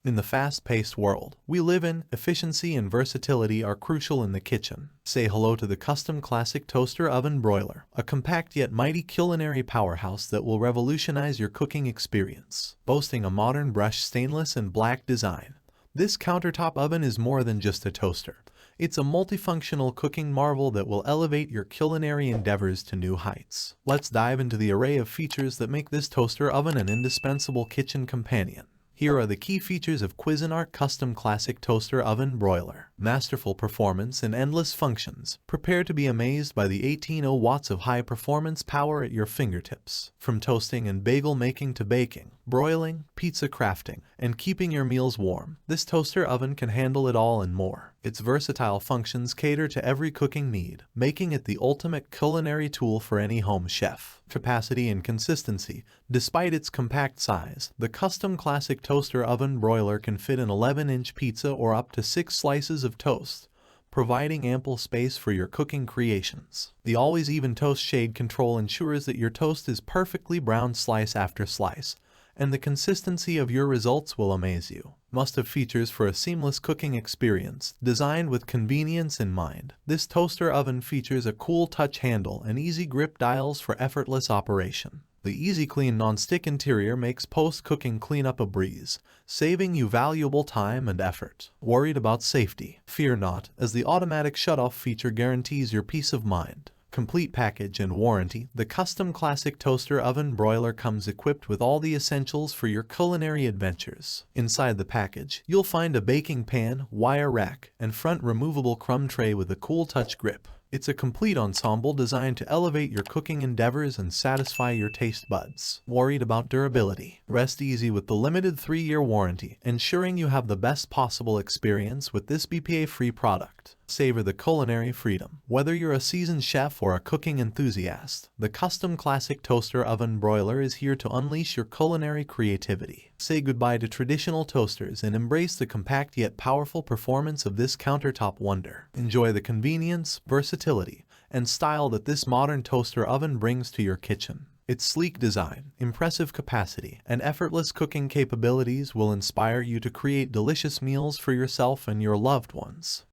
In the fast-paced world we live in, efficiency and versatility are crucial in the kitchen. Say hello to the custom classic toaster oven Broiler, a compact yet mighty culinary powerhouse that will revolutionize your cooking experience. Boasting a modern brushed stainless and black design, this countertop oven is more than just a toaster. It's a multifunctional cooking marvel that will elevate your culinary endeavors to new heights. Let's dive into the array of features that make this toaster oven an indispensable kitchen companion. Here are the key features of Cuisinart Custom Classic Toaster Oven Broiler. Masterful performance and endless functions. Prepare to be amazed by the 1800 watts of high-performance power at your fingertips. From toasting and bagel making to baking, broiling, pizza crafting, and keeping your meals warm, this toaster oven can handle it all and more. Its versatile functions cater to every cooking need, making it the ultimate culinary tool for any home chef. Capacity and consistency. Despite its compact size, the custom classic toaster oven Broiler can fit an 11-inch pizza or up to 6 slices of toast, providing ample space for your cooking creations. The always even toast shade control ensures that your toast is perfectly browned slice after slice, and the consistency of your results will amaze you. Must-have features for a seamless cooking experience. Designed with convenience in mind, this toaster oven features a cool touch handle and easy grip dials for effortless operation. The easy clean non-stick interior makes post-cooking cleanup a breeze, saving you valuable time and effort. Worried about safety? Fear not, as the automatic shutoff feature guarantees your peace of mind. Complete package and warranty. The custom classic toaster oven Broiler comes equipped with all the essentials for your culinary adventures. Inside the package, you'll find a baking pan, wire rack, and front removable crumb tray with a cool touch grip. It's a complete ensemble designed to elevate your cooking endeavors and satisfy your taste buds. Worried about durability? Rest easy with the limited 3-year warranty, ensuring you have the best possible experience with this BPA-free product. Savor the culinary freedom. Whether you're a seasoned chef or a cooking enthusiast, the custom classic toaster oven Broiler is here to unleash your culinary creativity. Say goodbye to traditional toasters and embrace the compact yet powerful performance of this countertop wonder. Enjoy the convenience, versatility, and style that this modern toaster oven brings to your kitchen. Its sleek design, impressive capacity, and effortless cooking capabilities will inspire you to create delicious meals for yourself and your loved ones.